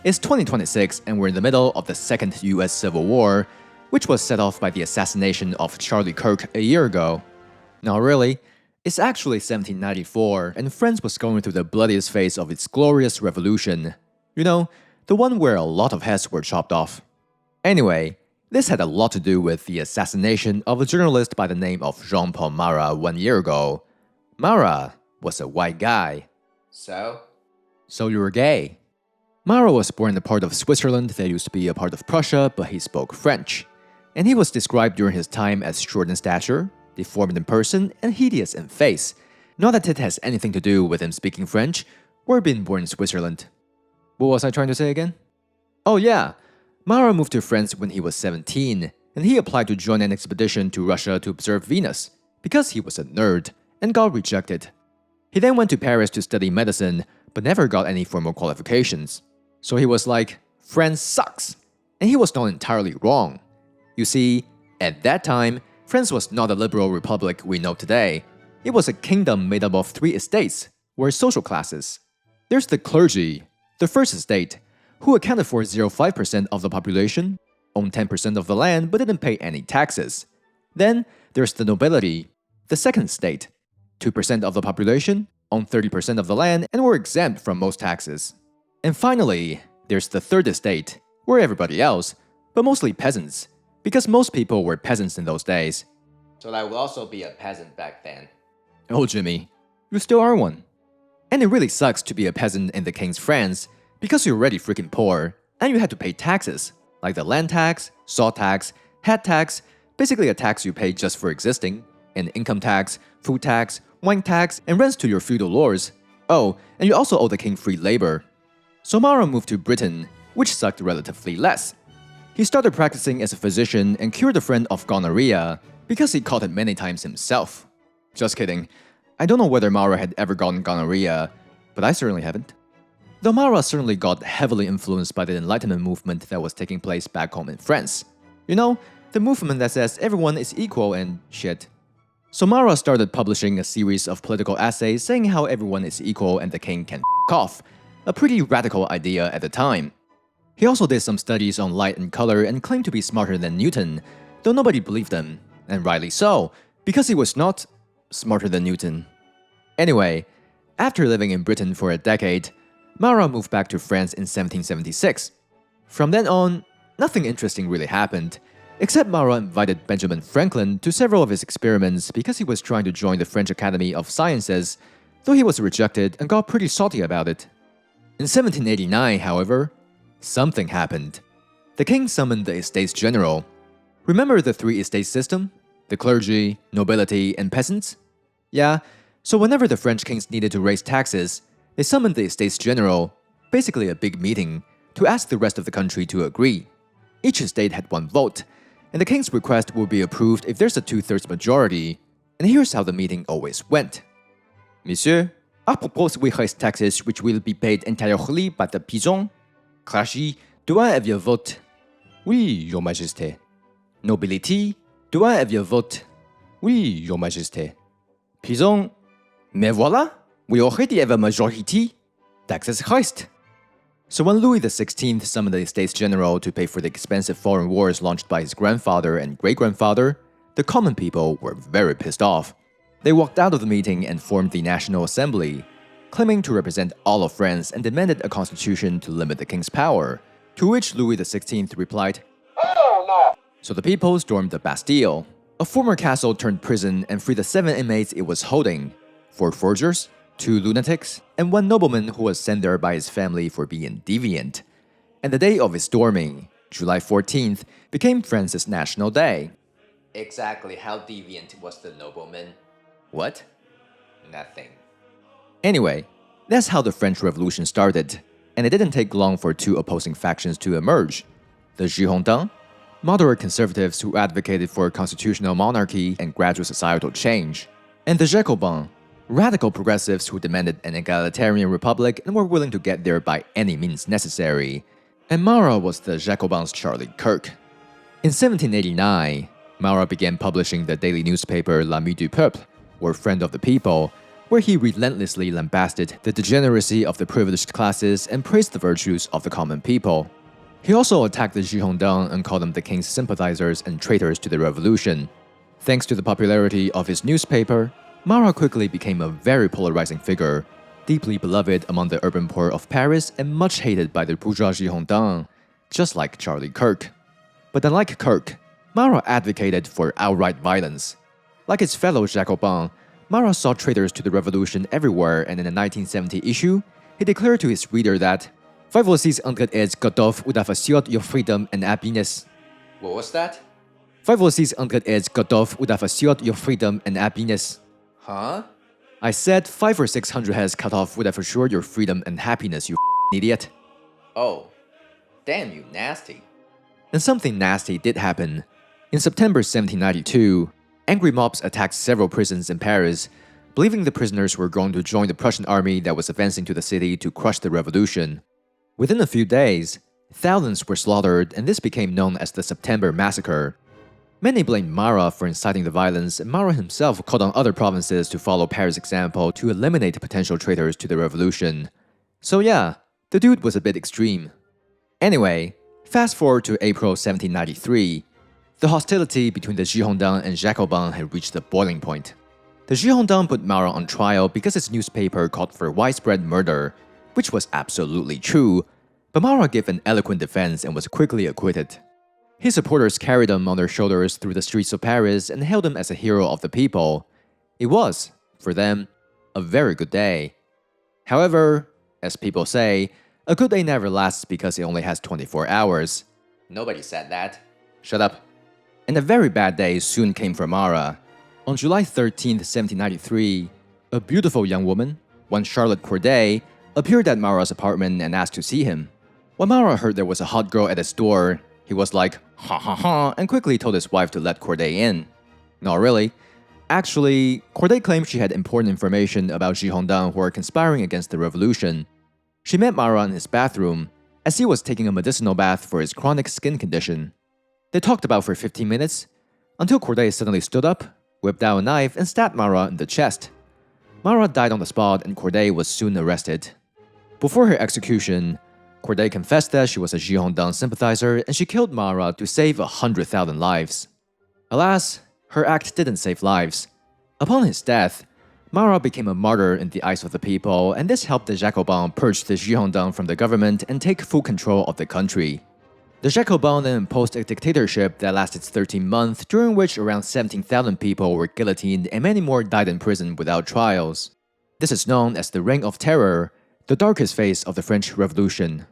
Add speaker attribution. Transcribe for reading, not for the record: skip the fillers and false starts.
Speaker 1: It's 2026 and we're in the middle of the Second US Civil War, which was set off by the assassination of Charlie Kirk a year ago. Not really. It's actually 1794, and France was going through the bloodiest phase of its glorious revolution. You know, the one where a lot of heads were chopped off. Anyway, this had a lot to do with the assassination of a journalist by the name of Jean-Paul Marat 1 year ago. Marat was a white guy. So you were gay. Marat was born in a part of Switzerland that used to be a part of Prussia, but he spoke French. And he was described during his time as short in stature, deformed in person, and hideous in face. Not that it has anything to do with him speaking French or being born in Switzerland. What was I trying to say again? Oh yeah, Marat moved to France when he was 17, and he applied to join an expedition to Russia to observe Venus, because he was a nerd, and got rejected. He then went to Paris to study medicine, but never got any formal qualifications. So he was like, France sucks! And he was not entirely wrong. You see, at that time, France was not the liberal republic we know today. It was a kingdom made up of 3 estates, or social classes. There's the clergy, the first estate, who accounted for 0.5% of the population, owned 10% of the land but didn't pay any taxes. Then there's the nobility, the second estate, 2% of the population, owned 30% of the land and were exempt from most taxes. And finally, there's the third estate, where everybody else, but mostly peasants, because most people were peasants in those days.
Speaker 2: So I would also be a peasant back then.
Speaker 1: Oh, Jimmy, you still are one. And it really sucks to be a peasant in the king's France, because you're already freaking poor, and you had to pay taxes, like the land tax, salt tax, head tax, basically a tax you pay just for existing, and income tax, food tax, wine tax, and rents to your feudal lords. Oh, and you also owe the king free labor. So Marat moved to Britain, which sucked relatively less. He started practicing as a physician and cured a friend of gonorrhea because he caught it many times himself. Just kidding. I don't know whether Marat had ever gotten gonorrhea, but I certainly haven't. Though Marat certainly got heavily influenced by the Enlightenment movement that was taking place back home in France. You know, the movement that says everyone is equal and shit. So Marat started publishing a series of political essays saying how everyone is equal and the king can f*** off. A pretty radical idea at the time. He also did some studies on light and color and claimed to be smarter than Newton, though nobody believed him, and rightly so, because he was not smarter than Newton. Anyway, after living in Britain for a decade, Marat moved back to France in 1776. From then on, nothing interesting really happened, except Marat invited Benjamin Franklin to several of his experiments because he was trying to join the French Academy of Sciences, though he was rejected and got pretty salty about it. In 1789, however, something happened. The king summoned the Estates General. Remember the 3 estate system? The clergy, nobility, and peasants? Yeah, so whenever the French kings needed to raise taxes, they summoned the Estates General, basically a big meeting, to ask the rest of the country to agree. Each estate had 1 vote, and the king's request will be approved if there's a 2/3 majority, and here's how the meeting always went. Monsieur, I propose we raise taxes which will be paid entirely by the peasants. Clergy, do I have your vote? Oui, your majesté. Nobility, do I have your vote? Oui, your majesté. Peasants, mais voilà, we already have a majority. Taxes raised. So when Louis XVI summoned the Estates General to pay for the expensive foreign wars launched by his grandfather and great-grandfather, the common people were very pissed off. They walked out of the meeting and formed the National Assembly, claiming to represent all of France and demanded a constitution to limit the king's power, to which Louis XVI replied, "Hell no!" So the people stormed the Bastille, a former castle turned prison, and freed the 7 inmates it was holding, 4 forgers, 2 lunatics, and 1 nobleman who was sent there by his family for being deviant. And the day of his storming, July 14th, became France's National Day.
Speaker 2: Exactly how deviant was the nobleman?
Speaker 1: What?
Speaker 2: Nothing.
Speaker 1: Anyway, that's how the French Revolution started, and it didn't take long for 2 opposing factions to emerge. The Girondins, moderate conservatives who advocated for constitutional monarchy and gradual societal change, and the Jacobins, radical progressives who demanded an egalitarian republic and were willing to get there by any means necessary. And Marat was the Jacobins' Charlie Kirk. In 1789, Marat began publishing the daily newspaper L'Ami du Peuple, or Friend of the People, where he relentlessly lambasted the degeneracy of the privileged classes and praised the virtues of the common people. He also attacked the Girondins and called them the king's sympathizers and traitors to the revolution. Thanks to the popularity of his newspaper, Marat quickly became a very polarizing figure, deeply beloved among the urban poor of Paris and much hated by the bourgeois Girondins, just like Charlie Kirk. But unlike Kirk, Marat advocated for outright violence. Like his fellow Jacobins, Marat saw traitors to the revolution everywhere, and in the 1970 issue, he declared to his reader that "Voici entre elles Godov ou d'affaciot your freedom and happiness."
Speaker 2: What was that?
Speaker 1: "Voici entre elles Godov ou d'affaciot your freedom and happiness."
Speaker 2: Huh?
Speaker 1: I said 5 or 600 heads cut off would have assured your freedom and happiness, you idiot.
Speaker 2: Oh. Damn you nasty.
Speaker 1: And something nasty did happen. In September 1792, angry mobs attacked several prisons in Paris, believing the prisoners were going to join the Prussian army that was advancing to the city to crush the revolution. Within a few days, thousands were slaughtered, and this became known as the September Massacre. Many blamed Marat for inciting the violence, and Marat himself called on other provinces to follow Paris' example to eliminate potential traitors to the revolution. So yeah, the dude was a bit extreme. Anyway, fast forward to April 1793. The hostility between the Girondins and Jacobins had reached a boiling point. The Girondins put Marat on trial because his newspaper called for widespread murder, which was absolutely true, but Marat gave an eloquent defense and was quickly acquitted. His supporters carried him on their shoulders through the streets of Paris and hailed him as a hero of the people. It was, for them, a very good day. However, as people say, a good day never lasts because it only has 24 hours.
Speaker 2: Nobody said that.
Speaker 1: Shut up. And a very bad day soon came for Marat. On July 13, 1793, a beautiful young woman, one Charlotte Corday, appeared at Marat's apartment and asked to see him. When Marat heard there was a hot girl at his door, he was like, ha ha ha, and quickly told his wife to let Corday in. Not really. Actually, Corday claimed she had important information about Girondins who were conspiring against the revolution. She met Marat in his bathroom, as he was taking a medicinal bath for his chronic skin condition. They talked about for 15 minutes, until Corday suddenly stood up, whipped out a knife, and stabbed Marat in the chest. Marat died on the spot, and Corday was soon arrested. Before her execution, Corday confessed that she was a Girondin sympathizer and she killed Marat to save 100,000 lives. Alas, her act didn't save lives. Upon his death, Marat became a martyr in the eyes of the people, and this helped the Jacobins purge the Girondins from the government and take full control of the country. The Jacobins then imposed a dictatorship that lasted 13 months, during which around 17,000 people were guillotined and many more died in prison without trials. This is known as the Reign of Terror, the darkest phase of the French Revolution.